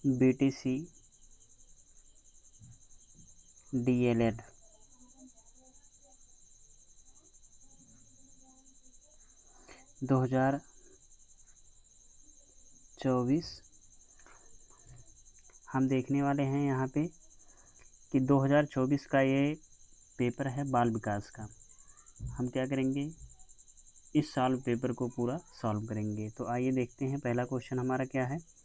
BTC DLED 2024 हम देखने वाले हैं यहाँ पे कि 2024 का ये पेपर है बाल विकास का। हम क्या करेंगे, इस साल पेपर को पूरा सॉल्व करेंगे। तो आइए देखते हैं पहला क्वेश्चन हमारा क्या है।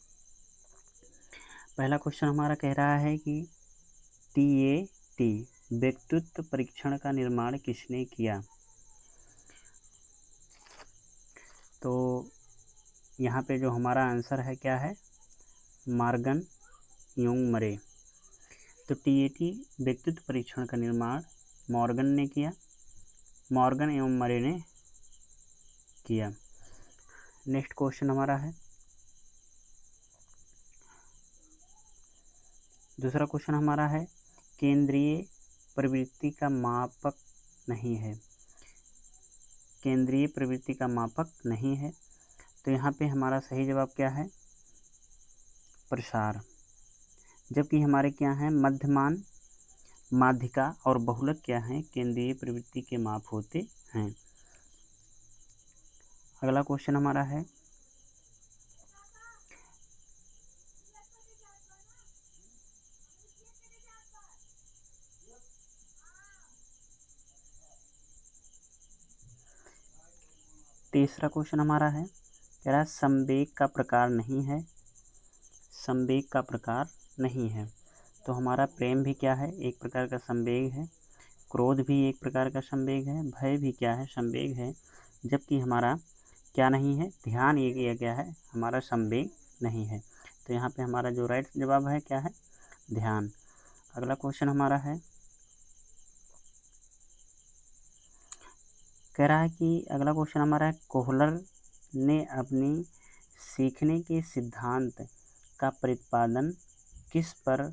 पहला क्वेश्चन हमारा कह रहा है कि TAT व्यक्तित्व परीक्षण का निर्माण किसने किया। तो यहाँ पे जो हमारा आंसर है क्या है, मॉर्गन यूंग मरे। तो TAT व्यक्तित्व परीक्षण का निर्माण मॉर्गन ने किया, मॉर्गन एवं मरे ने किया। नेक्स्ट क्वेश्चन हमारा है, दूसरा क्वेश्चन हमारा है केंद्रीय प्रवृत्ति का मापक नहीं है। केंद्रीय प्रवृत्ति का मापक नहीं है। तो यहाँ पे हमारा सही जवाब क्या है, प्रसार। जबकि हमारे क्या हैं, मध्यमान, माध्यिका और बहुलक क्या हैं, केंद्रीय प्रवृत्ति के माप होते हैं। अगला क्वेश्चन हमारा है, तीसरा क्वेश्चन हमारा है, कह रहा है संवेग का प्रकार नहीं है। संवेग का प्रकार नहीं है। तो हमारा प्रेम भी क्या है, एक प्रकार का संवेग है। क्रोध भी एक प्रकार का संवेग है। भय भी क्या है, संवेग है। जबकि हमारा क्या नहीं है, ध्यान ये क्या है, हमारा संवेग नहीं है। तो यहाँ पे हमारा जो राइट जवाब है क्या है, ध्यान। अगला क्वेश्चन हमारा है, कह रहा है कि अगला क्वेश्चन हमारा है, कोहलर ने अपनी सीखने के सिद्धांत का प्रतिपादन किस पर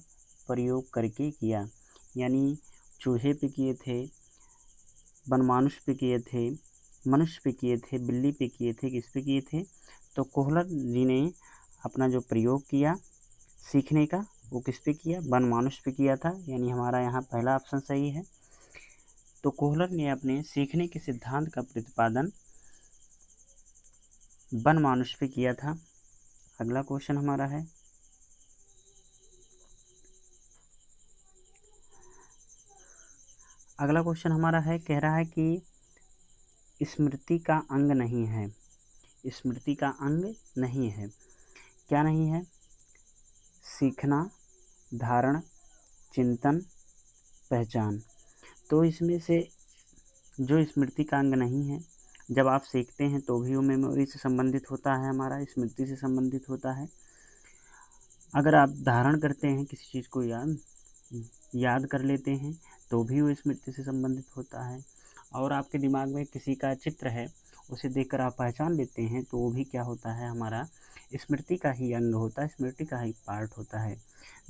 प्रयोग करके किया। यानी चूहे पे किए थे, बनमानुष पे किए थे, मनुष्य पे किए थे, बिल्ली पे किए थे, किस पे किए थे। तो कोहलर जी ने अपना जो प्रयोग किया सीखने का, वो किस पे किया, बनमानुष पे किया था। यानी हमारा यहाँ पहला ऑप्शन सही है। तो कोहलर ने अपने सीखने के सिद्धांत का प्रतिपादन बनमानुष पे किया था। अगला क्वेश्चन हमारा है, अगला क्वेश्चन हमारा है, कह रहा है कि स्मृति का अंग नहीं है। स्मृति का अंग नहीं है। क्या नहीं है, सीखना, धारण, चिंतन, पहचान। तो इसमें से जो स्मृति का अंग नहीं है, जब आप सीखते हैं तो भी वो मेमोरी से संबंधित होता है, हमारा स्मृति से संबंधित होता है। अगर आप धारण करते हैं किसी चीज़ को, याद कर लेते हैं तो भी वो स्मृति से संबंधित होता है। और आपके दिमाग में किसी का चित्र है, उसे देखकर आप पहचान लेते हैं तो वो भी क्या होता है, हमारा स्मृति का ही अंग होता है, स्मृति का ही पार्ट होता है।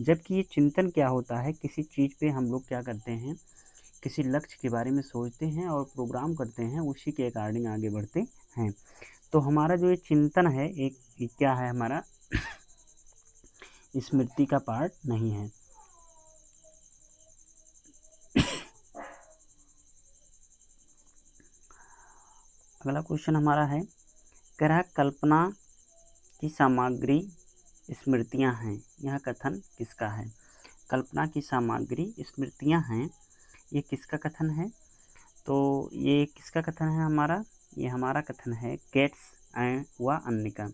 जबकि ये चिंतन क्या होता है, किसी चीज़ पे हम लोग क्या करते हैं, किसी लक्ष्य के बारे में सोचते हैं और प्रोग्राम करते हैं, उसी के अकॉर्डिंग आगे बढ़ते हैं। तो हमारा जो ये चिंतन है, एक क्या है, हमारा स्मृति का पार्ट नहीं है। अगला क्वेश्चन हमारा है, कह रहा है कल्पना की सामग्री स्मृतियां हैं, यह कथन किसका है। कल्पना की सामग्री स्मृतियां हैं, ये किसका कथन है। तो ये किसका कथन है हमारा, ये हमारा कथन है गेट्स एंड व अन्य का।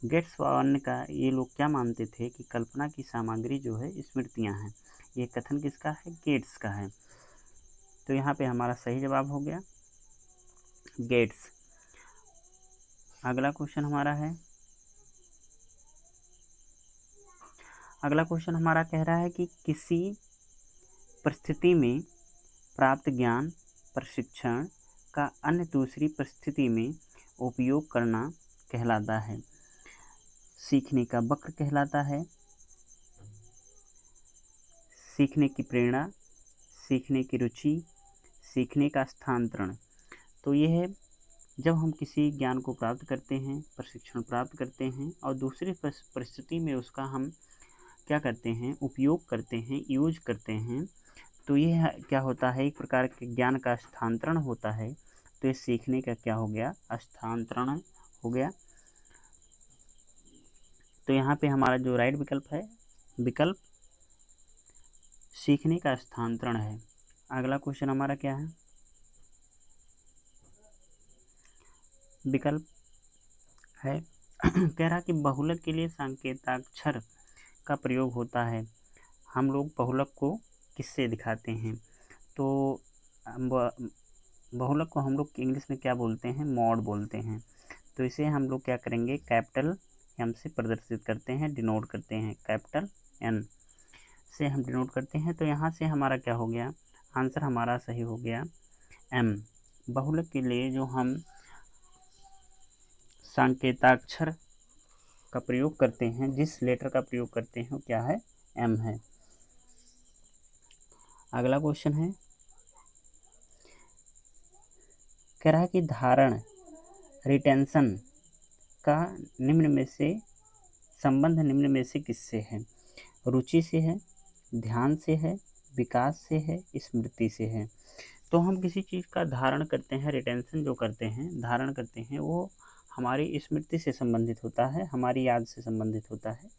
गेट्स व अन्य का ये लोग क्या मानते थे कि कल्पना की सामग्री जो है स्मृतियां हैं। ये कथन किसका है, गेट्स का है। तो यहाँ पे हमारा सही जवाब हो गया गेट्स। अगला क्वेश्चन हमारा है, अगला क्वेश्चन हमारा कह रहा है कि किसी परिस्थिति में प्राप्त ज्ञान प्रशिक्षण का अन्य दूसरी परिस्थिति में उपयोग करना कहलाता है। सीखने का वक्र कहलाता है, सीखने की प्रेरणा, सीखने की रुचि, सीखने का स्थानांतरण। तो ये है जब हम किसी ज्ञान को प्राप्त करते हैं, प्रशिक्षण प्राप्त करते हैं और दूसरी परिस्थिति में उसका हम क्या करते हैं, उपयोग करते हैं, यूज करते हैं, तो ये क्या होता है, एक प्रकार के ज्ञान का स्थानांतरण होता है। तो ये सीखने का क्या हो गया, स्थानांतरण हो गया। तो यहाँ पे हमारा जो राइट विकल्प है, विकल्प सीखने का स्थानांतरण है। अगला क्वेश्चन हमारा क्या है, विकल्प है कह रहा कि बहुलक के लिए संकेताक्षर का प्रयोग होता है। हम लोग बहुलक को किससे दिखाते हैं, तो बहुलक को हम लोग इंग्लिश में क्या बोलते हैं, मॉड बोलते हैं। तो इसे हम लोग क्या करेंगे, कैपिटल एम से प्रदर्शित करते हैं, डिनोट करते हैं, कैपिटल एन से हम डिनोट करते हैं। तो यहाँ से हमारा क्या हो गया, आंसर हमारा सही हो गया एम। बहुलक के लिए जो हम संकेताक्षर का प्रयोग करते हैं, जिस लेटर का प्रयोग करते हैं वो क्या है, एम है। अगला क्वेश्चन है, कह रहा है कि धारण, रिटेंशन का निम्न में से संबंध निम्न में से किससे है, रुचि से है, ध्यान से है, विकास से है, स्मृति से है। तो हम किसी चीज़ का धारण करते हैं, रिटेंशन जो करते हैं, धारण करते हैं, वो हमारी स्मृति से संबंधित होता है, हमारी याद से संबंधित होता है।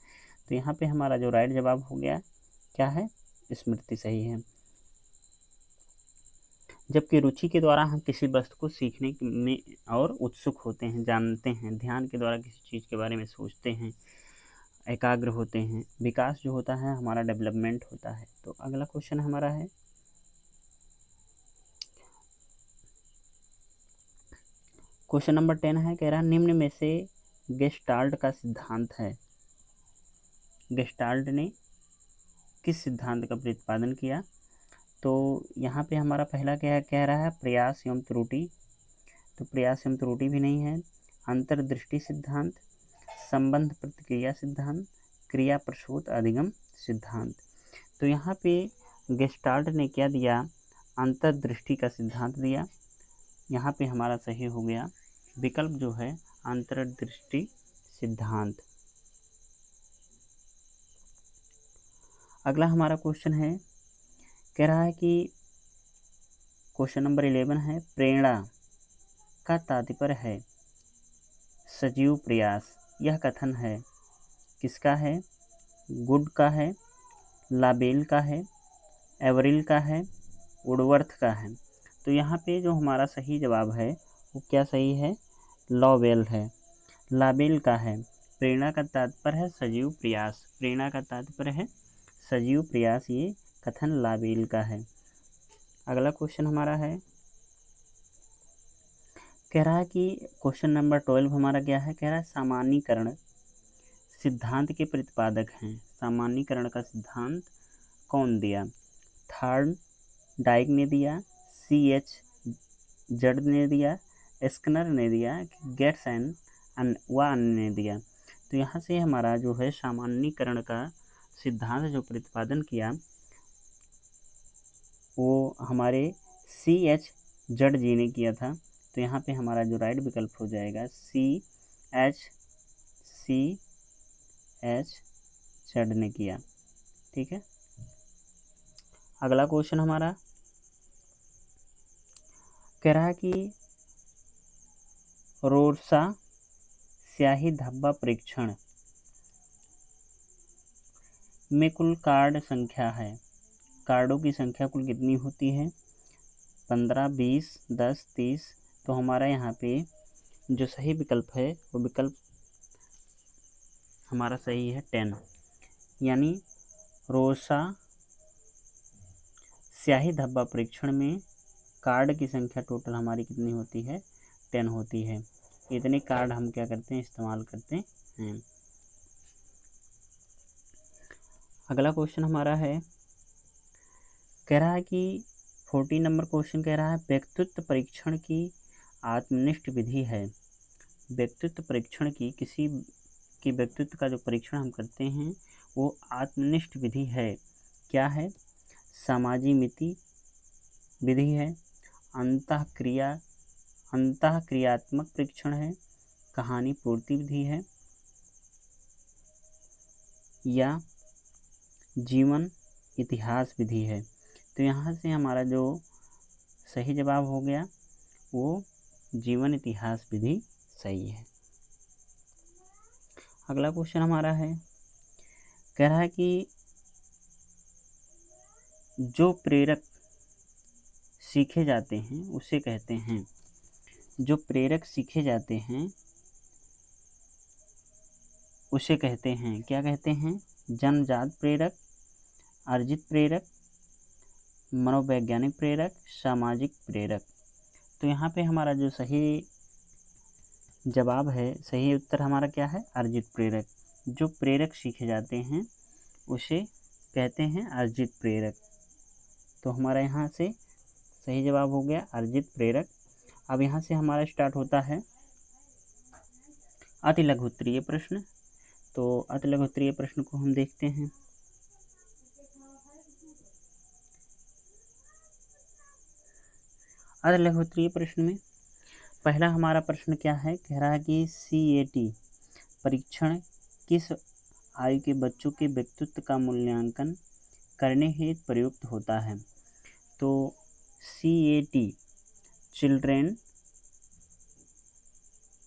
तो यहाँ पे हमारा जो राइट जवाब हो गया क्या है, स्मृति सही है। जबकि रुचि के द्वारा हम किसी वस्तु को सीखने में और उत्सुक होते हैं, जानते हैं। ध्यान के द्वारा किसी चीज़ के बारे में सोचते हैं, एकाग्र होते हैं। विकास जो होता है हमारा डेवलपमेंट होता है। तो अगला क्वेश्चन हमारा है, क्वेश्चन नंबर 10 है, कह रहा निम्न में से गेस्टाल्ट का सिद्धांत है। गेस्टाल्ट ने किस सिद्धांत का प्रतिपादन किया, तो यहाँ पे हमारा पहला क्या कह रहा है, प्रयास एवं त्रुटि। तो प्रयास एवं त्रुटि भी नहीं है। अंतर्दृष्टि सिद्धांत, संबंध प्रतिक्रिया सिद्धांत, क्रिया प्रसूत अधिगम सिद्धांत। तो यहाँ पे गेस्टाल्ट ने क्या दिया, अंतर्दृष्टि का सिद्धांत दिया। यहाँ पे हमारा सही हो गया विकल्प जो है अंतर्दृष्टि सिद्धांत। अगला हमारा क्वेश्चन है, कह रहा है कि क्वेश्चन नंबर 11 है, प्रेरणा का तात्पर्य है सजीव प्रयास। यह कथन है किसका है, गुड का है, लाबेल का है, एवरिल का है, वुडवर्थ का है। तो यहाँ पे जो हमारा सही जवाब है वो क्या सही है, लॉवेल है, लाबेल का है। प्रेरणा का तात्पर्य है सजीव प्रयास, प्रेरणा का तात्पर्य है सजीव प्रयास, ये कथन लाबेल का है। अगला क्वेश्चन हमारा है, कह रहा है कि क्वेश्चन नंबर 12 हमारा क्या है, कह रहा है सामान्यीकरण सिद्धांत के प्रतिपादक हैं। सामान्यीकरण का सिद्धांत कौन दिया, थॉर्न डाइक ने दिया, C.H. जड ने दिया, स्किनर ने दिया, गेट्स एंड व अन्य ने दिया। तो यहाँ से हमारा जो है सामान्यीकरण का सिद्धांत जो प्रतिपादन किया वो हमारे C.H. जड जी ने किया था। तो यहाँ पे हमारा जो राइट विकल्प हो जाएगा C.H. जड ने किया। ठीक है। अगला क्वेश्चन हमारा कह रहा है कि रोरसा स्याही धब्बा परीक्षण में कुल कार्ड संख्या है, कार्डों की संख्या कुल कितनी होती है, 15, 20, 10, 30। तो हमारा यहाँ पे जो सही विकल्प है वो विकल्प हमारा सही है 10, यानी रोरसा स्याही धब्बा परीक्षण में कार्ड की संख्या टोटल हमारी कितनी होती है, 10 होती है। इतने कार्ड हम क्या करते हैं, इस्तेमाल करते हैं। अगला क्वेश्चन हमारा है, कह रहा है कि 14 नंबर क्वेश्चन कह रहा है व्यक्तित्व परीक्षण की आत्मनिष्ठ विधि है। व्यक्तित्व परीक्षण की किसी की व्यक्तित्व का जो परीक्षण हम करते हैं वो आत्मनिष्ठ विधि है। क्या है, समाजीमिति विधि है, अंतःक्रियात्मक परीक्षण है, कहानी पूर्ति विधि है, या जीवन इतिहास विधि है। तो यहाँ से हमारा जो सही जवाब हो गया वो जीवन इतिहास विधि सही है। अगला क्वेश्चन हमारा है, कह रहा है कि जो प्रेरक सीखे जाते हैं उसे कहते हैं, जो प्रेरक सीखे जाते हैं उसे कहते हैं, क्या कहते हैं? जन्मजात प्रेरक, अर्जित प्रेरक, मनोवैज्ञानिक प्रेरक, सामाजिक प्रेरक। तो यहाँ पे हमारा जो सही जवाब है, सही उत्तर हमारा क्या है? अर्जित प्रेरक। जो प्रेरक सीखे जाते हैं उसे कहते हैं अर्जित प्रेरक। तो हमारा यहाँ से सही जवाब हो गया अर्जित प्रेरक। अब यहाँ से हमारा स्टार्ट होता है अति लघु उत्तरीय प्रश्न। तो अति लघु उत्तरीय प्रश्न को हम देखते हैं। अति लघु उत्तरीय प्रश्न में पहला हमारा प्रश्न क्या है? कह रहा है कि CAT परीक्षण किस आयु के बच्चों के व्यक्तित्व का मूल्यांकन करने हेतु प्रयुक्त होता है? तो CAT चिल्ड्रेन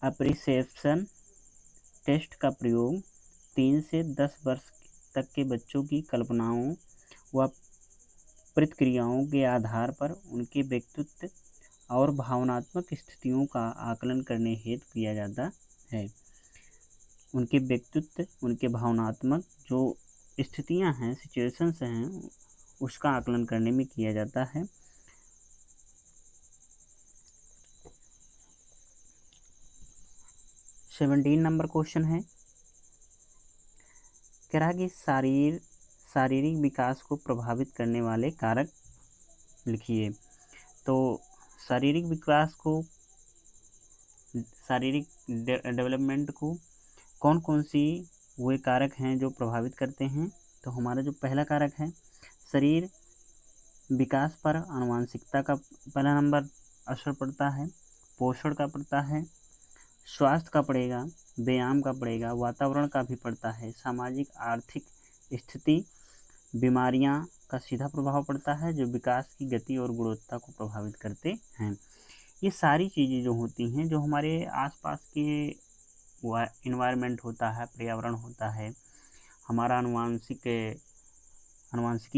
अप्रिसिएशन टेस्ट का प्रयोग 3 से 10 वर्ष तक के बच्चों की कल्पनाओं व प्रतिक्रियाओं के आधार पर उनके व्यक्तित्व और भावनात्मक स्थितियों का आकलन करने हेतु किया जाता है। उनके व्यक्तित्व, उनके भावनात्मक जो स्थितियां हैं, सिचुएशंस हैं, उसका आकलन करने में किया जाता है। सेवेंटीन नंबर क्वेश्चन है, कह रहा है कि शारीरिक विकास को प्रभावित करने वाले कारक लिखिए। तो शारीरिक विकास को, शारीरिक डेवलपमेंट को कौन कौन सी वे कारक हैं जो प्रभावित करते हैं? तो हमारा जो पहला कारक है शरीर विकास पर आनुवंशिकता का पहला नंबर असर पड़ता है, पोषण का पड़ता है, स्वास्थ्य का पड़ेगा, व्यायाम का पड़ेगा, वातावरण का भी पड़ता है, सामाजिक आर्थिक स्थिति, बीमारियां का सीधा प्रभाव पड़ता है जो विकास की गति और गुणवत्ता को प्रभावित करते हैं। ये सारी चीज़ें जो होती हैं, जो हमारे आसपास के इन्वायरमेंट होता है, पर्यावरण होता है, हमारा अनुवांशिकी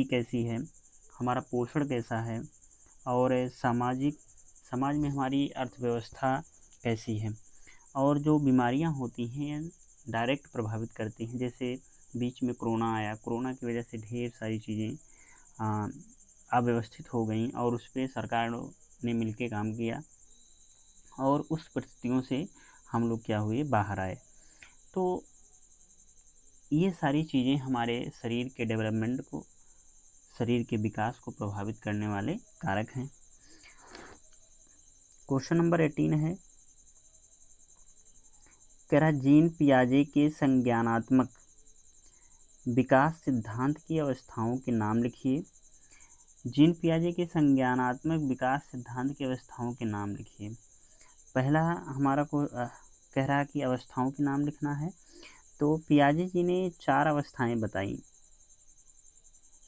कैसी है, हमारा पोषण कैसा है, और समाज में हमारी अर्थव्यवस्था कैसी है, और जो बीमारियां होती हैं डायरेक्ट प्रभावित करती हैं। जैसे बीच में कोरोना आया, कोरोना की वजह से ढेर सारी चीज़ें अव्यवस्थित हो गई और उस पर सरकार ने मिलकर काम किया और उस परिस्थितियों से हम लोग क्या हुए, बाहर आए। तो ये सारी चीज़ें हमारे शरीर के डेवलपमेंट को, शरीर के विकास को प्रभावित करने वाले कारक हैं। क्वेश्चन नंबर 18 है, कह रहा जीन पियाजे के संज्ञानात्मक विकास सिद्धांत की अवस्थाओं के नाम लिखिए। जीन पियाजे के संज्ञानात्मक विकास सिद्धांत की अवस्थाओं के नाम लिखिए। पहला हमारा को कह रहा है कि अवस्थाओं के नाम लिखना है। तो पियाजे जी ने 4 अवस्थाएं बताई,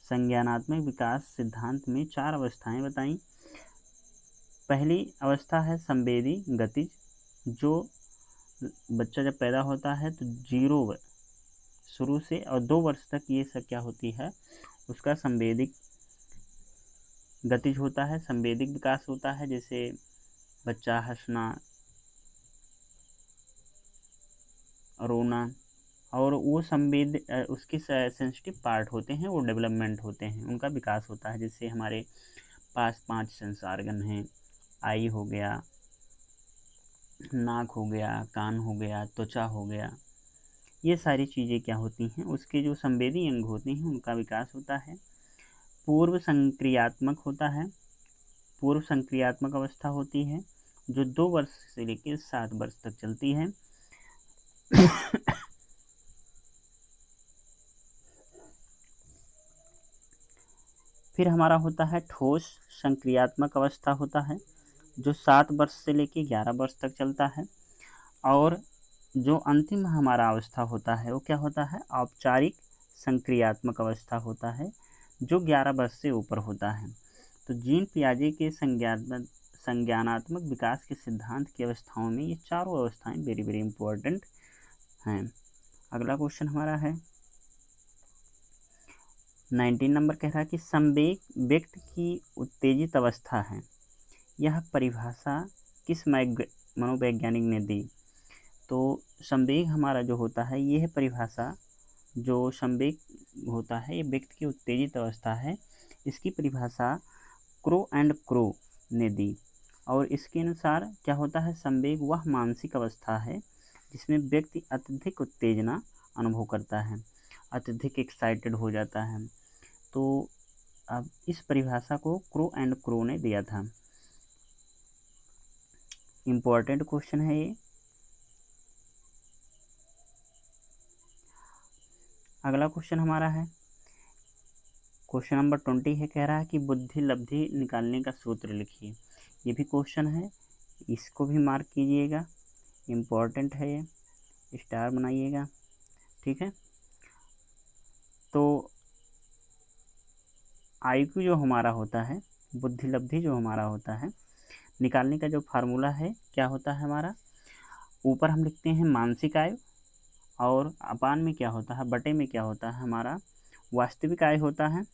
संज्ञानात्मक विकास सिद्धांत में 4 अवस्थाएं बताई। पहली अवस्था है संवेदी गतिज, जो बच्चा जब पैदा होता है तो 0 शुरू से और 2 वर्ष तक ये सब क्या होती है, उसका संवेदिक गतिज होता है, संवेदिक विकास होता है। जैसे बच्चा हंसना, रोना, और वो उसके सेंसिटिव पार्ट होते हैं, वो डेवलपमेंट होते हैं, उनका विकास होता है। जैसे हमारे पास 5 सेंस ऑर्गन हैं, आई हो गया, नाक हो गया, कान हो गया, त्वचा हो गया, ये सारी चीज़ें क्या होती हैं, उसके जो संवेदी अंग होते हैं उनका विकास होता है। पूर्व संक्रियात्मक होता है, पूर्व संक्रियात्मक अवस्था होती है जो 2 वर्ष से लेकर 7 वर्ष तक चलती है। फिर हमारा होता है ठोस संक्रियात्मक अवस्था होता है जो 7 वर्ष से लेकर 11 वर्ष तक चलता है। और जो अंतिम हमारा अवस्था होता है वो क्या होता है, औपचारिक संक्रियात्मक अवस्था होता है जो 11 वर्ष से ऊपर होता है। तो जीन पियाजे के संज्ञानात्मक विकास के सिद्धांत की अवस्थाओं में ये चारों अवस्थाएं वेरी वेरी इंपॉर्टेंट हैं। अगला क्वेश्चन हमारा है 19 नंबर, कह रहा है कि संवेग व्यक्ति की उत्तेजित अवस्था है। यह परिभाषा किस मनोवैज्ञानिक ने दी? तो संवेग हमारा जो होता है, यह परिभाषा जो संवेग होता है ये व्यक्ति की उत्तेजित अवस्था है। इसकी परिभाषा क्रो एंड क्रो ने दी और इसके अनुसार क्या होता है, संवेग वह मानसिक अवस्था है जिसमें व्यक्ति अत्यधिक उत्तेजना अनुभव करता है, अत्यधिक एक्साइटेड हो जाता है। तो अब इस परिभाषा को क्रो एंड क्रो ने दिया था। इम्पोर्टेंट क्वेश्चन है ये। अगला क्वेश्चन हमारा है क्वेश्चन नंबर 20 है, कह रहा है कि बुद्धि लब्धि निकालने का सूत्र लिखिए। ये भी क्वेश्चन है, इसको भी मार्क कीजिएगा, इम्पोर्टेंट है ये, स्टार बनाइएगा, ठीक है। तो IQ जो हमारा होता है, बुद्धि लब्धि जो हमारा होता है, निकालने का जो फार्मूला है क्या होता है हमारा, ऊपर हम लिखते हैं मानसिक आयु और अपान में क्या होता है, बटे में क्या होता है हमारा वास्तविक आयु होता है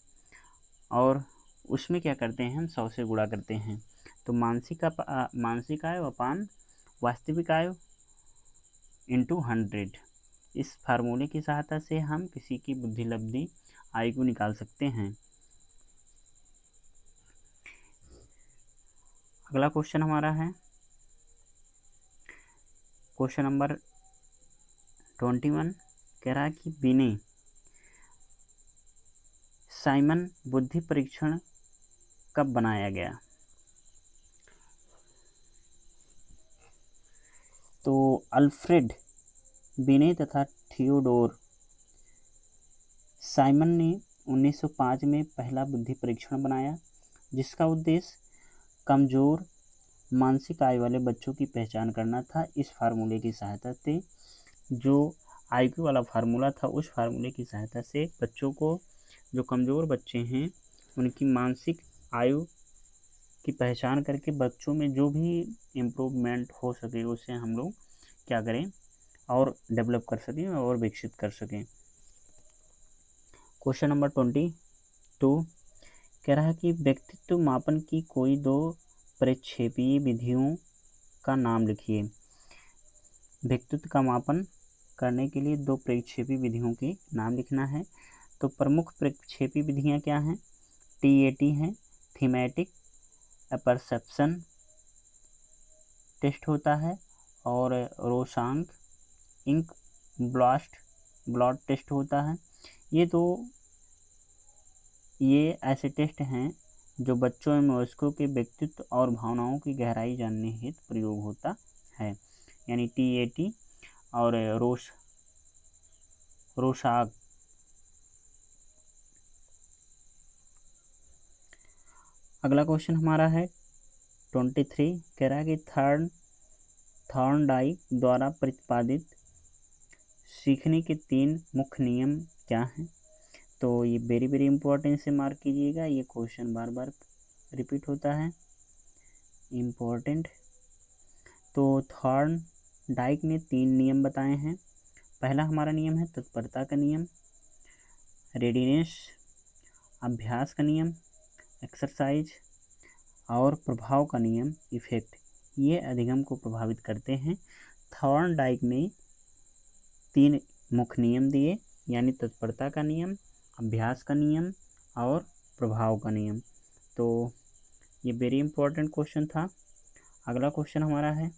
और उसमें क्या करते हैं हम 100 से गुणा करते हैं। तो मानसिक आयु अपान वास्तविक आयु इंटू 100, इस फार्मूले की सहायता से हम किसी की बुद्धि लब्धि IQ निकाल सकते हैं। अगला क्वेश्चन हमारा है क्वेश्चन नंबर 21, कह रहा है कि विनय साइमन बुद्धि परीक्षण कब बनाया गया? तो अल्फ्रेड विनय तथा थियोडोर साइमन ने 1905 में पहला बुद्धि परीक्षण बनाया, जिसका उद्देश्य कमजोर मानसिक आयु वाले बच्चों की पहचान करना था। इस फार्मूले की सहायता से, जो IQ वाला फार्मूला था, उस फार्मूले की सहायता से बच्चों को, जो कमज़ोर बच्चे हैं, उनकी मानसिक आयु की पहचान करके बच्चों में जो भी इम्प्रूवमेंट हो सके उसे हम लोग क्या करें और डेवलप कर सकें और विकसित कर सकें। क्वेश्चन नंबर 22 कह रहा है कि व्यक्तित्व मापन की कोई 2 प्रक्षेपीय विधियों का नाम लिखिए। व्यक्तित्व का मापन करने के लिए 2 प्रक्षेपी विधियों के नाम लिखना है। तो प्रमुख प्रक्षेपी विधियां क्या हैं? TAT हैं, थीमेटिक परसेप्शन टेस्ट होता है, और रोशांक इंक ब्लॉट टेस्ट होता है। ये ऐसे टेस्ट हैं जो बच्चों एवं वयस्कों के व्यक्तित्व और भावनाओं की गहराई जानने हेतु प्रयोग होता है, यानी TAT और रोशाक। अगला क्वेश्चन हमारा है 23, कह रहा है कि थॉर्नडाइक द्वारा प्रतिपादित सीखने के 3 मुख्य नियम क्या हैं? तो ये वेरी वेरी इंपॉर्टेंट से मार्क कीजिएगा, ये क्वेश्चन बार बार रिपीट होता है, इम्पोर्टेंट। तो थॉर्नडाइक ने 3 नियम बताए हैं। पहला हमारा नियम है तत्परता का नियम, रेडीनेस अभ्यास का नियम एक्सरसाइज, और प्रभाव का नियम इफेक्ट, ये अधिगम को प्रभावित करते हैं। थॉर्नडाइक ने 3 मुख्य नियम दिए, यानी तत्परता का नियम, अभ्यास का नियम और प्रभाव का नियम। तो ये वेरी इंपॉर्टेंट क्वेश्चन था। अगला क्वेश्चन हमारा है,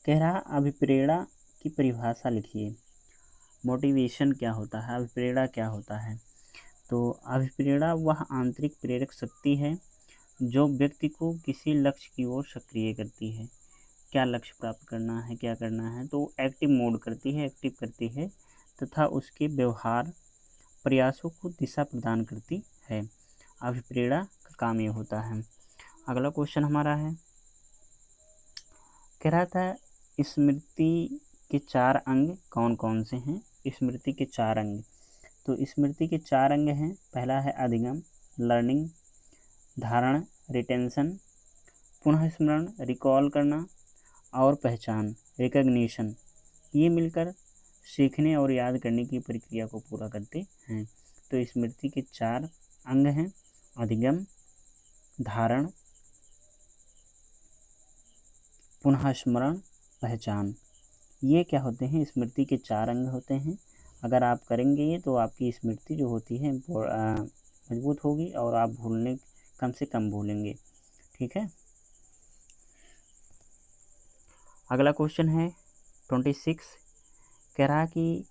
कह रहा अभिप्रेरणा की परिभाषा लिखिए। मोटिवेशन क्या होता है, अभिप्रेरणा क्या होता है? तो अभिप्रेरणा वह आंतरिक प्रेरक शक्ति है जो व्यक्ति को किसी लक्ष्य की ओर सक्रिय करती है। क्या लक्ष्य प्राप्त करना है, क्या करना है, तो एक्टिव मोड करती है, एक्टिव करती है तथा उसके व्यवहार प्रयासों को दिशा प्रदान करती है। अभिप्रेरणा का काम ये होता है। अगला क्वेश्चन हमारा है, कह रहा था स्मृति के 4 अंग कौन कौन से हैं? स्मृति के 4 अंग। तो स्मृति के 4 अंग हैं। पहला है अधिगम, लर्निंग, धारण, रिटेंशन, पुनः स्मरण, रिकॉल करना, और पहचान, रिकग्निशन। ये मिलकर सीखने और याद करने की प्रक्रिया को पूरा करते हैं। तो स्मृति के 4 अंग हैं: अधिगम, धारण, पुनः स्मरण, पहचान। ये क्या होते हैं? स्मृति के 4 अंग होते हैं। अगर आप करेंगे ये तो आपकी स्मृति जो होती है मजबूत होगी और आप भूलने कम से कम भूलेंगे। ठीक है। अगला क्वेश्चन है 26। कह रहा कि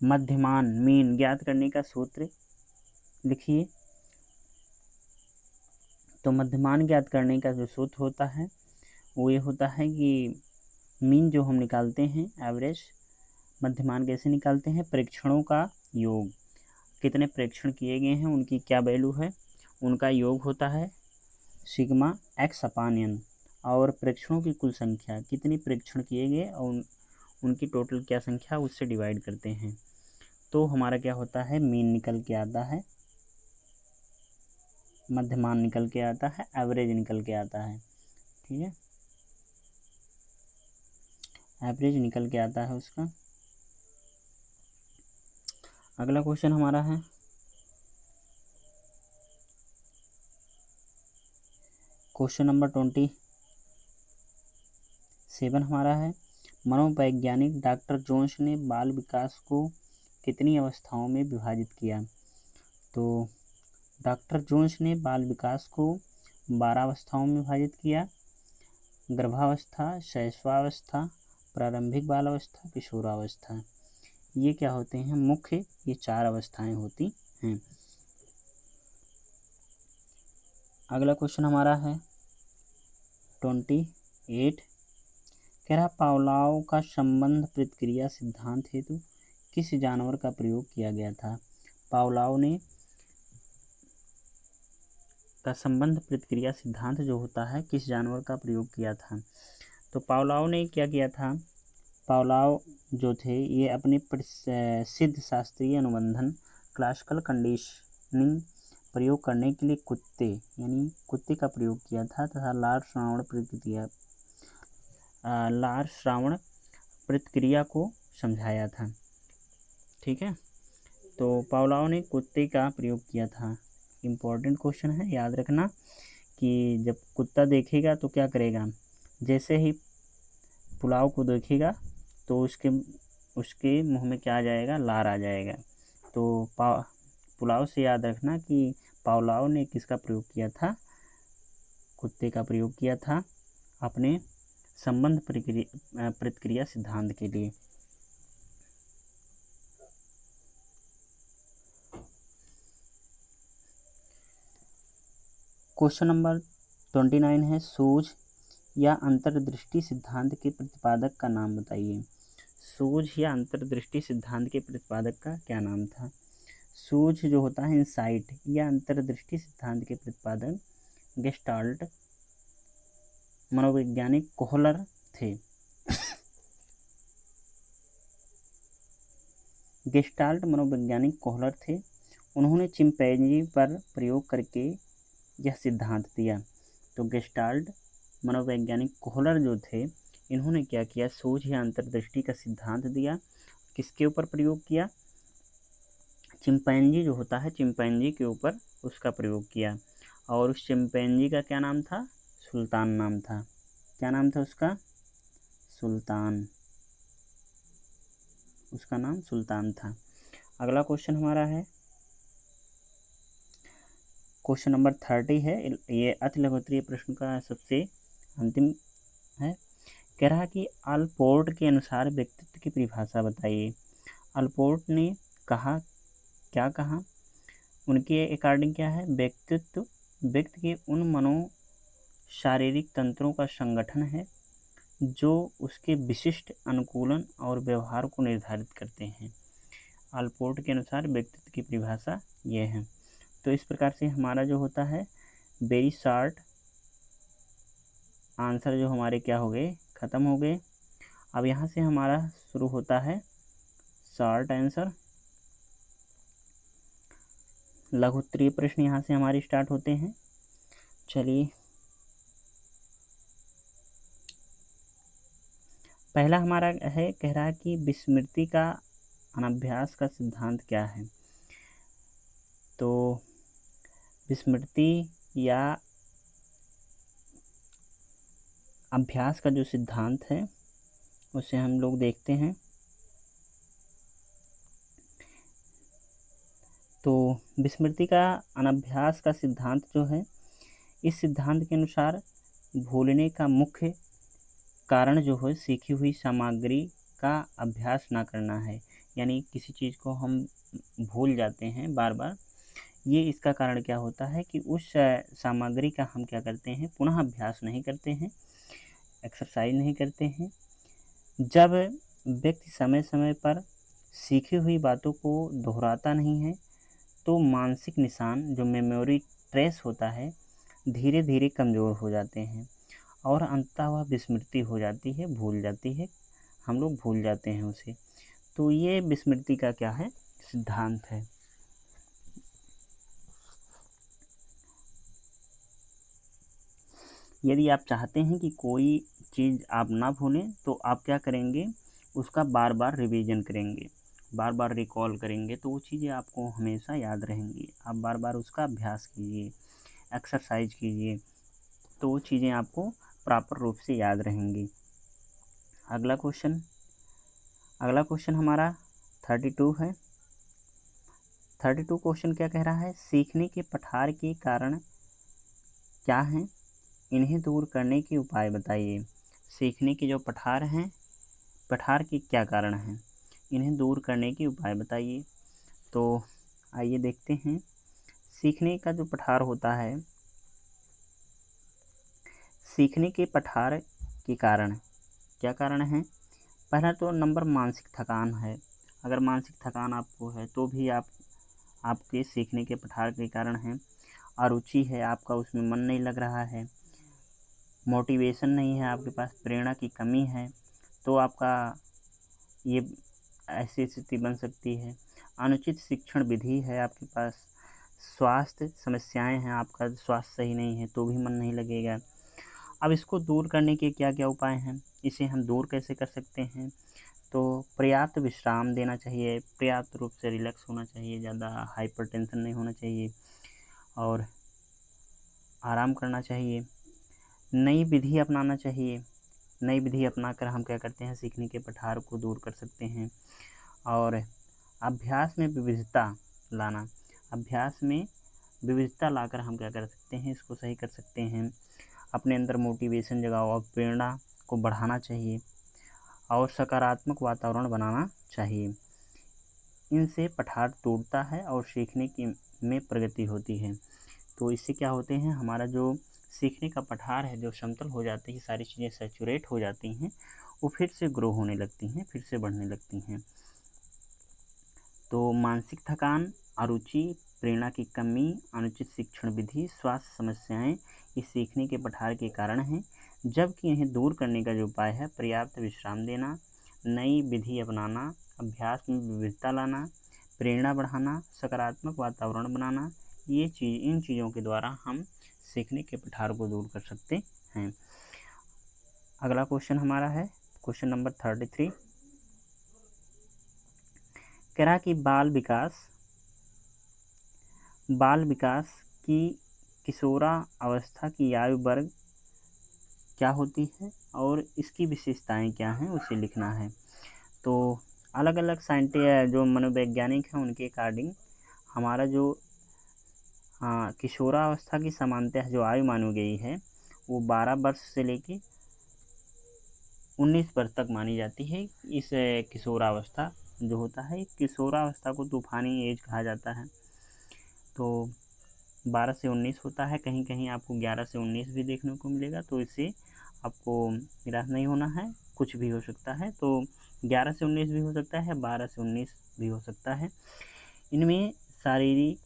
मध्यमान मीन ज्ञात करने का सूत्र लिखिए। तो मध्यमान ज्ञात करने का जो सूत्र होता है वो ये होता है कि मीन जो हम निकालते हैं, एवरेज, मध्यमान कैसे निकालते हैं? प्रेक्षणों का योग, कितने प्रेक्षण किए गए हैं, उनकी क्या वैल्यू है, उनका योग होता है सिग्मा एक्स अपान एन, और प्रेक्षणों की कुल संख्या, कितनी प्रेक्षण किए गए और उनकी टोटल क्या संख्या, उससे डिवाइड करते हैं। तो हमारा क्या होता है? मीन निकल के आता है, मध्यमान निकल के आता है, एवरेज निकल के आता है। ठीक है, एवरेज निकल के आता है उसका। अगला क्वेश्चन हमारा है क्वेश्चन नंबर 27 हमारा है, मनोवैज्ञानिक डॉक्टर जोन्स ने बाल विकास को कितनी अवस्थाओं में विभाजित किया? तो डॉक्टर जोन्स ने बाल विकास को 12 अवस्थाओं में विभाजित किया: गर्भावस्था, शैशवावस्था, प्रारंभिक बाल अवस्था, किशोरावस्था। ये क्या होते हैं? मुख्य ये 4 अवस्थाएं होती हैं। अगला क्वेश्चन हमारा है 28। कह रहा पावलोव का संबंध प्रतिक्रिया सिद्धांत हेतु किस जानवर का प्रयोग किया गया था? पावलोव ने का संबंध प्रतिक्रिया सिद्धांत जो होता है किस जानवर का प्रयोग किया था? तो पावलोव ने क्या किया था? पावलोव जो थे ये अपने प्रसिद्ध शास्त्रीय अनुबंधन क्लासिकल कंडीशनिंग प्रयोग करने के लिए कुत्ते यानी कुत्ते का प्रयोग किया था तथा लार श्रावण प्रतिक्रिया को समझाया था। ठीक है, तो पावलोव ने कुत्ते का प्रयोग किया था। इम्पोर्टेंट क्वेश्चन है, याद रखना कि जब कुत्ता देखेगा तो क्या करेगा? जैसे ही पुलाव को देखेगा तो उसके मुंह में क्या आ जाएगा? लार आ जाएगा। तो पुलाव से याद रखना कि पावलोव ने किसका प्रयोग किया था? कुत्ते का प्रयोग किया था अपने संबंध प्रतिक्रिया सिद्धांत के लिए। क्वेश्चन नंबर 29 है, सूझ या अंतर्दृष्टि सिद्धांत के प्रतिपादक का नाम बताइए। सूझ या अंतर्दृष्टि सिद्धांत के प्रतिपादक का क्या नाम था? सूझ जो होता है इंसाइट या अंतर्दृष्टि सिद्धांत के प्रतिपादक गेस्टाल्ट मनोवैज्ञानिक कोहलर थे। गेस्टाल्ट मनोवैज्ञानिक कोहलर थे। उन्होंने चिंपैंजी पर प्रयोग करके यह सिद्धांत दिया। तो गेस्टाल्ट मनोवैज्ञानिक कोहलर जो थे इन्होंने क्या किया? सूझ या अंतर्दृष्टि का सिद्धांत दिया। किसके ऊपर प्रयोग किया? चिंपैंजी जो होता है चिंपैंजी के ऊपर उसका प्रयोग किया। और उस चिंपैंजी का क्या नाम था? सुल्तान नाम था। क्या नाम था उसका? सुल्तान। उसका नाम सुल्तान था। अगला क्वेश्चन हमारा है क्वेश्चन नंबर 30 है। ये अति लघुत्तरीय प्रश्न का सबसे अंतिम है। कह रहा कि अल्पोर्ट के अनुसार व्यक्तित्व की परिभाषा बताइए। अल्पोर्ट ने कहा, क्या कहा? उनके अकॉर्डिंग क्या है? व्यक्तित्व व्यक्ति के उन मनो शारीरिक तंत्रों का संगठन है जो उसके विशिष्ट अनुकूलन और व्यवहार को निर्धारित करते हैं। अल्पोर्ट के अनुसार व्यक्तित्व की परिभाषा ये है। तो इस प्रकार से हमारा जो होता है वेरी शॉर्ट आंसर जो हमारे क्या हो गए? ख़त्म हो गए। अब यहाँ से हमारा शुरू होता है शॉर्ट आंसर। लघु उत्तरीय प्रश्न यहाँ से हमारे स्टार्ट होते हैं। चलिए, पहला हमारा है, कह रहा है कि विस्मृति का अनभ्यास का सिद्धांत क्या है। तो विस्मृति या अभ्यास का जो सिद्धांत है उसे हम लोग देखते हैं। तो विस्मृति का अनभ्यास का सिद्धांत जो है, इस सिद्धांत के अनुसार भूलने का मुख्य कारण जो है सीखी हुई सामग्री का अभ्यास ना करना है। यानी किसी चीज़ को हम भूल जाते हैं बार बार, ये इसका कारण क्या होता है कि उस सामग्री का हम क्या करते हैं, पुनः अभ्यास नहीं करते हैं, एक्सरसाइज नहीं करते हैं। जब व्यक्ति समय समय पर सीखी हुई बातों को दोहराता नहीं है तो मानसिक निशान जो मेमोरी ट्रेस होता है धीरे धीरे कमज़ोर हो जाते हैं और अंततः वह विस्मृति हो जाती है, भूल जाती है, हम लोग भूल जाते हैं उसे। तो ये विस्मृति का क्या है, सिद्धांत है। यदि आप चाहते हैं कि कोई चीज़ आप ना भूलें तो आप क्या करेंगे, उसका बार बार रिवीजन करेंगे, बार बार रिकॉल करेंगे, तो वो चीज़ें आपको हमेशा याद रहेंगी। आप बार बार उसका अभ्यास कीजिए, एक्सरसाइज कीजिए, तो वो चीज़ें आपको प्रॉपर रूप से याद रहेंगी। अगला क्वेश्चन हमारा 32 है। 32 क्वेश्चन क्या कह रहा है, सीखने के पठार के कारण क्या हैं, इन्हें दूर करने के उपाय बताइए। सीखने के जो पठार हैं, पठार के क्या कारण हैं, इन्हें दूर करने के उपाय बताइए। तो आइए देखते हैं। सीखने का जो पठार होता है, सीखने के पठार के कारण क्या कारण हैं। पहला तो नंबर मानसिक थकान है। अगर मानसिक थकान आपको है तो भी आपके सीखने के पठार के कारण हैं। अरुचि है, आपका उसमें मन नहीं लग रहा है, मोटिवेशन नहीं है आपके पास, प्रेरणा की कमी है, तो आपका ये ऐसी स्थिति बन सकती है। अनुचित शिक्षण विधि है आपके पास, स्वास्थ्य समस्याएं हैं, आपका स्वास्थ्य सही नहीं है तो भी मन नहीं लगेगा। अब इसको दूर करने के क्या क्या उपाय हैं, इसे हम दूर कैसे कर सकते हैं। तो पर्याप्त विश्राम देना चाहिए, पर्याप्त रूप से रिलैक्स होना चाहिए, ज़्यादा हाइपर टेंशन नहीं होना चाहिए और आराम करना चाहिए। नई विधि अपनाना चाहिए, नई विधि अपनाकर हम क्या करते हैं, सीखने के पठार को दूर कर सकते हैं। और अभ्यास में विविधता लाना, अभ्यास में विविधता लाकर हम क्या कर सकते हैं, इसको सही कर सकते हैं। अपने अंदर मोटिवेशन जगाओ और प्रेरणा को बढ़ाना चाहिए और सकारात्मक वातावरण बनाना चाहिए। इनसे पठार टूटता है और सीखने की में प्रगति होती है। तो इससे क्या होते हैं, हमारा जो सीखने का पठार है जो समतल हो जाती है, सारी चीज़ें सैचुरेट हो जाती हैं, वो फिर से ग्रो होने लगती हैं, फिर से बढ़ने लगती हैं। तो मानसिक थकान, अरुचि, प्रेरणा की कमी, अनुचित शिक्षण विधि, स्वास्थ्य समस्याएं ये सीखने के पठार के कारण हैं। जबकि इन्हें दूर करने का जो उपाय है, पर्याप्त विश्राम देना, नई विधि अपनाना, अभ्यास में विविधता लाना, प्रेरणा बढ़ाना, सकारात्मक वातावरण बनाना, इन चीज़ों के द्वारा हम सीखने के पठार को दूर कर सकते हैं। अगला क्वेश्चन हमारा है क्वेश्चन नंबर 33। कह रहा कि बाल विकास की किशोरा अवस्था की आयु वर्ग क्या होती है और इसकी विशेषताएं क्या हैं, उसे लिखना है। तो अलग अलग जो मनोवैज्ञानिक हैं उनके अकॉर्डिंग हमारा जो किशोरावस्था की सामान्यतः जो आयु मानी गई है वो 12 वर्ष से लेके 19 वर्ष तक मानी जाती है। इस किशोरावस्था जो होता है, किशोरावस्था को तूफानी एज कहा जाता है। तो 12 से 19 होता है, कहीं कहीं आपको 11 से 19 भी देखने को मिलेगा, तो इससे आपको निराश नहीं होना है, कुछ भी हो सकता है। तो 11 से 19 भी हो सकता है, 12 से 19 भी हो सकता है। इनमें शारीरिक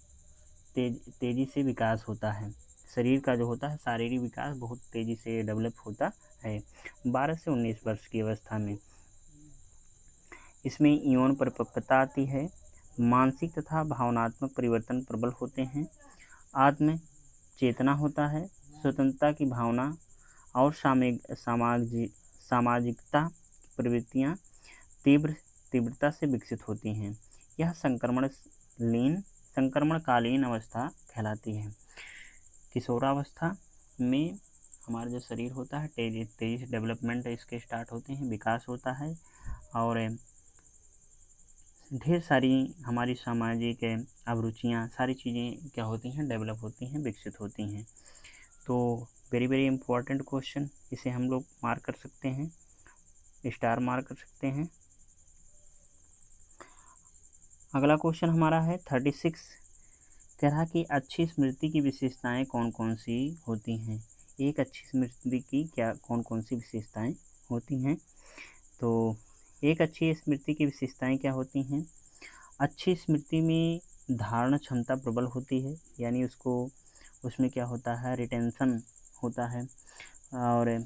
तेज़ी से विकास होता है, शरीर का जो होता है शारीरिक विकास बहुत तेज़ी से डेवलप होता है 12 से 19 वर्ष की अवस्था में। इसमें यौन परिपक्वता आती है, मानसिक तथा भावनात्मक परिवर्तन प्रबल होते हैं, आत्म चेतना होता है, स्वतंत्रता की भावना और सामाजिकता की प्रवृत्तियाँ तीव्रता से विकसित होती हैं। यह संक्रमणकालीन अवस्था कहलाती है। किशोरावस्था में हमारा जो शरीर होता है तेजी से डेवलपमेंट इसके स्टार्ट होते हैं, विकास होता है और ढेर सारी हमारी सामाजिक अभिरुचियाँ सारी चीज़ें क्या होती हैं, डेवलप होती हैं, विकसित होती हैं। तो वेरी वेरी इम्पोर्टेंट क्वेश्चन, इसे हम लोग मार्क कर सकते हैं, स्टार मार्क कर सकते हैं। अगला क्वेश्चन हमारा है 36, कह रहा कि अच्छी स्मृति की विशेषताएं कौन कौन सी होती हैं। एक अच्छी स्मृति की क्या कौन कौन सी विशेषताएं होती हैं। तो एक अच्छी स्मृति की विशेषताएं क्या होती हैं। अच्छी स्मृति में धारण क्षमता प्रबल होती है, यानी उसमें क्या होता है, रिटेंशन होता है और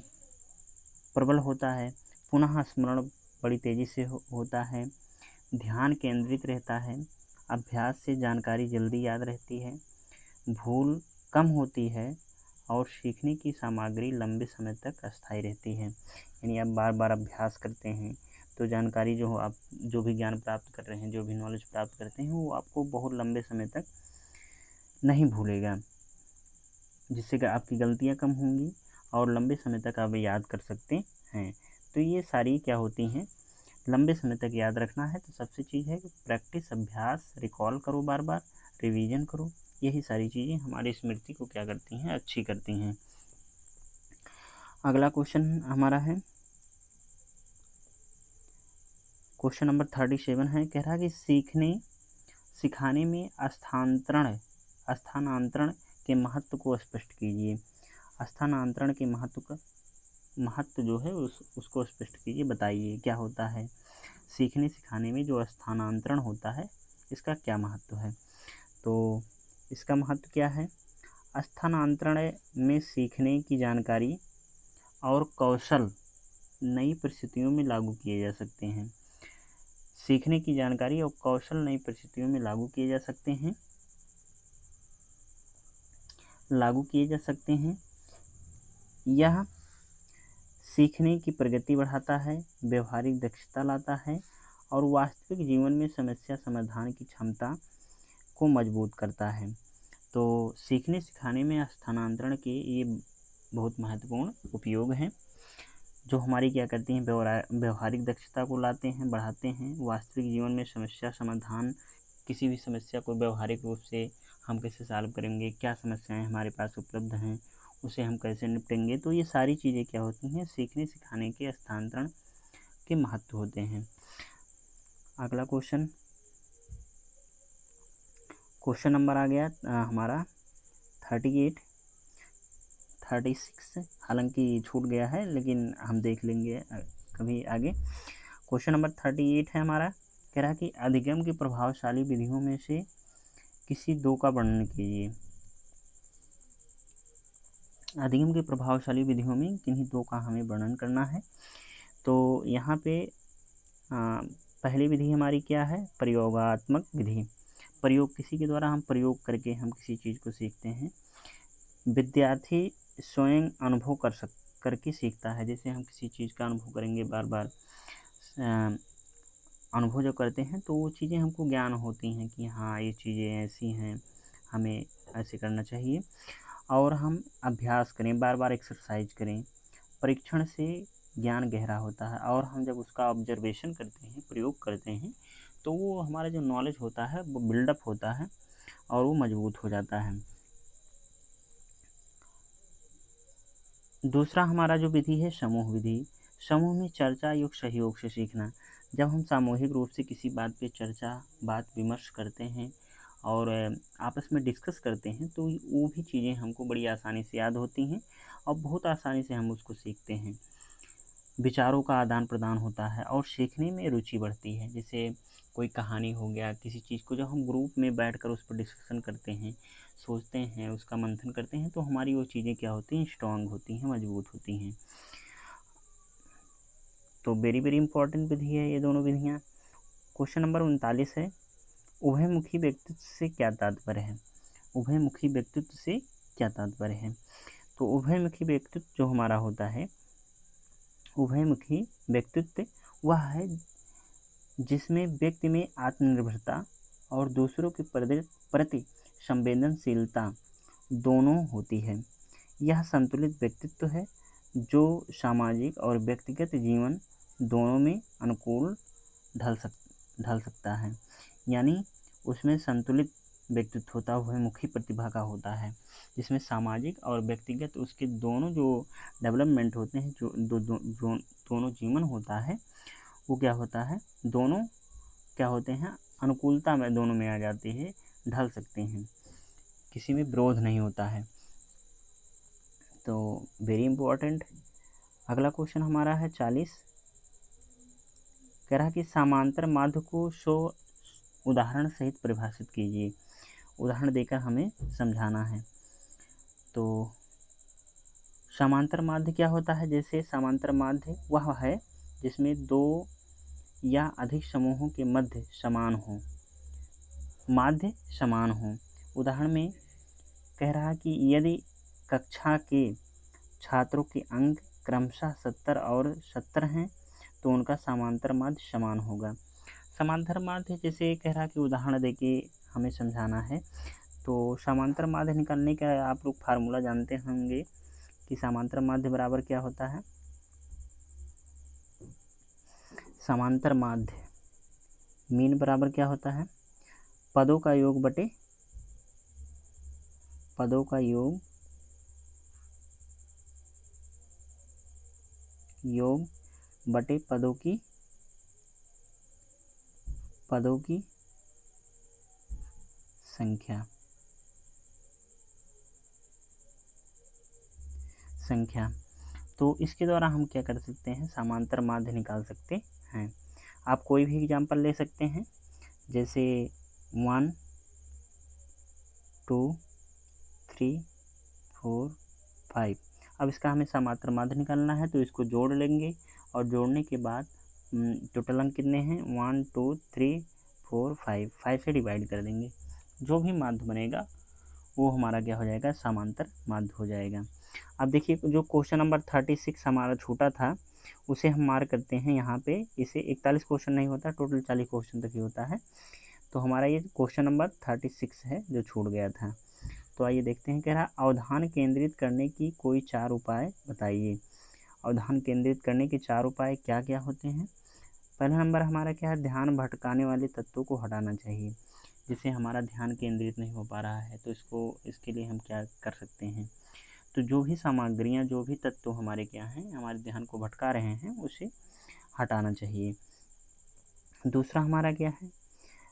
प्रबल होता है। पुनः स्मरण बड़ी तेज़ी से होता है, ध्यान केंद्रित रहता है, अभ्यास से जानकारी जल्दी याद रहती है, भूल कम होती है और सीखने की सामग्री लंबे समय तक अस्थायी रहती है। यानी आप बार बार अभ्यास करते हैं तो जानकारी जो आप जो भी ज्ञान प्राप्त कर रहे हैं, जो भी नॉलेज प्राप्त करते हैं, वो आपको बहुत लंबे समय तक नहीं भूलेगा, जिससे कि आपकी गलतियाँ कम होंगी और लंबे समय तक आप याद कर सकते हैं। तो ये सारी क्या होती हैं, लंबे समय तक याद रखना है तो सबसे चीज़ है कि प्रैक्टिस, अभ्यास, रिकॉल करो, बार बार रिवीजन करो। यही सारी चीज़ें हमारी स्मृति को क्या करती हैं, अच्छी करती हैं। अगला क्वेश्चन हमारा है क्वेश्चन नंबर 37 है, कह रहा कि सिखाने में स्थानांतरण के महत्व को स्पष्ट कीजिए। स्थानांतरण के महत्व जो है उसको स्पष्ट कीजिए, बताइए क्या होता है। सीखने सिखाने में जो स्थानांतरण होता है इसका क्या महत्व है। तो इसका महत्व क्या है। स्थानांतरण में सीखने की जानकारी और कौशल नई परिस्थितियों में लागू किए जा सकते हैं। सीखने की जानकारी और कौशल नई परिस्थितियों में लागू किए जा सकते हैं। यह सीखने की प्रगति बढ़ाता है, व्यवहारिक दक्षता लाता है और वास्तविक जीवन में समस्या समाधान की क्षमता को मजबूत करता है। तो सीखने सिखाने में स्थानांतरण के ये बहुत महत्वपूर्ण उपयोग हैं, जो हमारी क्या करती हैं, व्यवहारिक दक्षता को लाते हैं, बढ़ाते हैं। वास्तविक जीवन में समस्या समाधान, किसी भी समस्या को व्यवहारिक रूप से हम कैसे सॉल्व करेंगे, क्या समस्याएं हमारे पास उपलब्ध हैं, उसे हम कैसे निपटेंगे। तो ये सारी चीज़ें क्या होती हैं, सीखने सिखाने के स्थानांतरण के महत्व होते हैं। अगला क्वेश्चन नंबर आ गया हमारा 36, हालांकि छूट गया है लेकिन हम देख लेंगे कभी आगे। क्वेश्चन नंबर 38 है हमारा, कह रहा कि अधिगम की प्रभावशाली विधियों में से किसी दो का वर्णन कीजिए। अधिगम की प्रभावशाली विधियों में किन्हीं दो का हमें वर्णन करना है। तो यहाँ पे पहली विधि हमारी क्या है, प्रयोगात्मक विधि। प्रयोग, किसी के द्वारा हम प्रयोग करके हम किसी चीज़ को सीखते हैं। विद्यार्थी स्वयं अनुभव करके सीखता है। जैसे हम किसी चीज़ का अनुभव करेंगे, बार बार अनुभव जो करते हैं तो वो चीज़ें हमको ज्ञान होती हैं कि हाँ ये चीज़ें ऐसी हैं, हमें ऐसे करना चाहिए। और हम अभ्यास करें, बार बार एक्सरसाइज करें, परीक्षण से ज्ञान गहरा होता है। और हम जब उसका ऑब्जर्वेशन करते हैं, प्रयोग करते हैं, तो वो हमारा जो नॉलेज होता है वो बिल्डअप होता है और वो मजबूत हो जाता है। दूसरा हमारा जो विधि है, समूह विधि। समूह में चर्चा योग सहयोग से सीखना। जब हम सामूहिक रूप से किसी बात पे चर्चा, बात विमर्श करते हैं और आपस में डिस्कस करते हैं तो वो भी चीज़ें हमको बड़ी आसानी से याद होती हैं और बहुत आसानी से हम उसको सीखते हैं। विचारों का आदान प्रदान होता है और सीखने में रुचि बढ़ती है। जैसे कोई कहानी हो गया, किसी चीज़ को जब हम ग्रुप में बैठकर उस पर डिस्कशन करते हैं, सोचते हैं, उसका मंथन करते हैं, तो हमारी वो चीज़ें क्या होती हैं, स्ट्रांग होती हैं, मजबूत होती हैं। तो वेरी वेरी इंपॉर्टेंट विधि है ये दोनों विधियाँ। क्वेश्चन नंबर 39 है, उभयमुखी व्यक्तित्व से क्या तात्पर्य है? उभयमुखी व्यक्तित्व से क्या तात्पर्य है? तो उभयमुखी व्यक्तित्व जो हमारा होता है, उभयमुखी व्यक्तित्व वह है जिसमें व्यक्ति में आत्मनिर्भरता और दूसरों के प्रति संवेदनशीलता दोनों होती है। यह संतुलित व्यक्तित्व है जो सामाजिक और व्यक्तिगत जीवन दोनों में अनुकूल ढल सकता है। यानी उसमें संतुलित व्यक्तित्व होता है, उभयमुखी प्रतिभा का होता है, जिसमें सामाजिक और व्यक्तिगत उसके दोनों जो डेवलपमेंट होते हैं, जो दोनों जीवन होता है, वो क्या होता है, दोनों क्या होते हैं, अनुकूलता में दोनों में आ जाते हैं, ढल सकते हैं, किसी में विरोध नहीं होता है। तो वेरी इंपॉर्टेंट। अगला क्वेश्चन हमारा है 40, कह रहा है कि समांतर माध्य को सो उदाहरण सहित परिभाषित कीजिए। उदाहरण देकर हमें समझाना है। तो समांतर माध्य क्या होता है? जैसे समांतर माध्य वह है जिसमें दो या अधिक समूहों के मध्य समान हो, माध्य समान हो। उदाहरण में कह रहा है कि यदि कक्षा के छात्रों के अंक क्रमशः 70 और 70 हैं तो उनका समांतर माध्य समान होगा। समांतर माध्य जैसे कह रहा है कि उदाहरण देके हमें समझाना है। तो समांतर माध्य निकालने का आप लोग फार्मूला जानते होंगे कि समांतर माध्य बराबर क्या होता है। समांतर माध्य मीन बराबर क्या होता है? पदों का योग बटे पदों का योग बटे पदों की संख्या। तो इसके द्वारा हम क्या कर सकते हैं, समांतर माध्य निकाल सकते हैं। आप कोई भी एग्जाम्पल ले सकते हैं, जैसे 1 2 3 4 5। अब इसका हमें समांतर माध्य निकालना है, तो इसको जोड़ लेंगे और जोड़ने के बाद टोटल अंक कितने हैं, 1 2 3 4 5 से डिवाइड कर देंगे। जो भी माध्य बनेगा वो हमारा क्या हो जाएगा, समांतर माध्य हो जाएगा। अब देखिए जो क्वेश्चन नंबर 36 हमारा छूटा था उसे हम मार्क करते हैं यहाँ पे। इसे 41 क्वेश्चन नहीं होता, टोटल 40 क्वेश्चन तक ही होता है। तो हमारा ये क्वेश्चन नंबर 36 है जो छूट गया था। तो आइए देखते हैं, कह रहा अवधान केंद्रित करने की कोई 4 उपाय बताइए। अवधान केंद्रित करने के 4 उपाय क्या क्या होते हैं? पहला नंबर हमारा क्या है, ध्यान भटकाने वाले तत्वों को हटाना चाहिए। जिससे हमारा ध्यान केंद्रित नहीं हो पा रहा है तो इसके लिए हम क्या कर सकते हैं, तो जो भी सामग्रियाँ, जो भी तत्व हमारे क्या हैं, हमारे ध्यान को भटका रहे हैं, उसे हटाना चाहिए। दूसरा हमारा क्या है,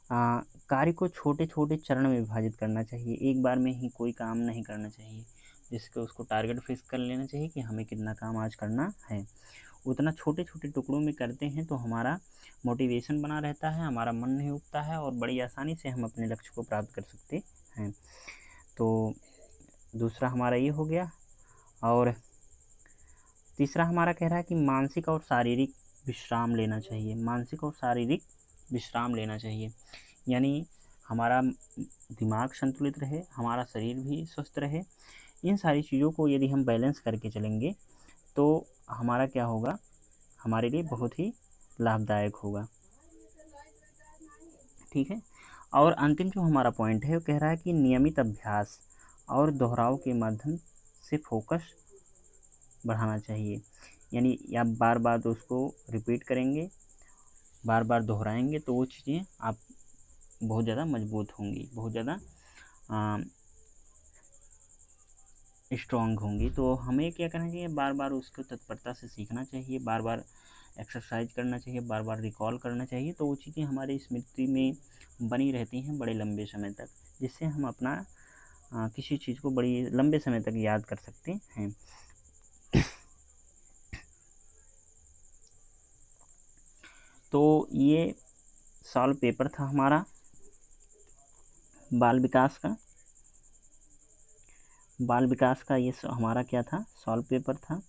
कार्य को छोटे छोटे चरण में विभाजित करना चाहिए। एक बार में ही कोई काम नहीं करना चाहिए, जिसको उसको टारगेट फिक्स कर लेना चाहिए कि हमें कितना काम आज करना है। उतना छोटे छोटे टुकड़ों में करते हैं तो हमारा मोटिवेशन बना रहता है, हमारा मन नहीं उगता है और बड़ी आसानी से हम अपने लक्ष्य को प्राप्त कर सकते हैं। तो दूसरा हमारा ये हो गया। और तीसरा हमारा कह रहा है कि मानसिक और शारीरिक विश्राम लेना चाहिए। मानसिक और शारीरिक विश्राम लेना चाहिए, यानी हमारा दिमाग संतुलित रहे, हमारा शरीर भी स्वस्थ रहे। इन सारी चीज़ों को यदि हम बैलेंस करके चलेंगे तो हमारा क्या होगा, हमारे लिए बहुत ही लाभदायक होगा। ठीक है। और अंतिम जो हमारा पॉइंट है वो कह रहा है कि नियमित अभ्यास और दोहराव के माध्यम से फोकस बढ़ाना चाहिए। यानी आप बार बार उसको रिपीट करेंगे, बार बार दोहराएंगे तो वो चीज़ें आप बहुत ज़्यादा मजबूत होंगी, बहुत ज़्यादा स्ट्रॉन्ग होंगी। तो हमें क्या करना चाहिए, बार बार उसको तत्परता से सीखना चाहिए, बार बार एक्सरसाइज करना चाहिए, बार बार रिकॉल करना चाहिए। तो वो चीज़ें हमारी स्मृति में बनी रहती हैं बड़े लंबे समय तक, जिससे हम अपना किसी चीज़ को बड़ी लंबे समय तक याद कर सकते हैं। तो ये सॉल्व पेपर था हमारा बाल विकास का ये हमारा क्या था, सॉल्व पेपर था।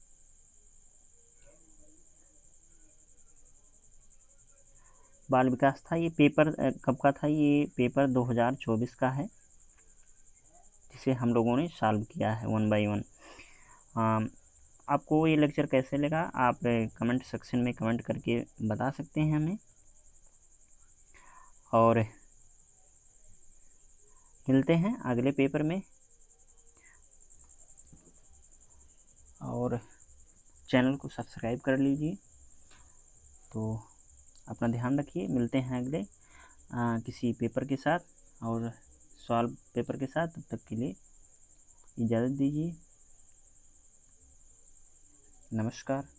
बाल विकास था। ये पेपर कब का था? ये पेपर 2024 का है, जिसे हम लोगों ने सॉल्व किया है 1 बाय 1। आपको ये लेक्चर कैसे लगा आप कमेंट सेक्शन में कमेंट करके बता सकते हैं हमें, और मिलते हैं अगले पेपर में। और चैनल को सब्सक्राइब कर लीजिए। तो अपना ध्यान रखिए, मिलते हैं अगले किसी पेपर के साथ और सॉल्व पेपर के साथ। तब तक के लिए इजाज़त दीजिए। नमस्कार।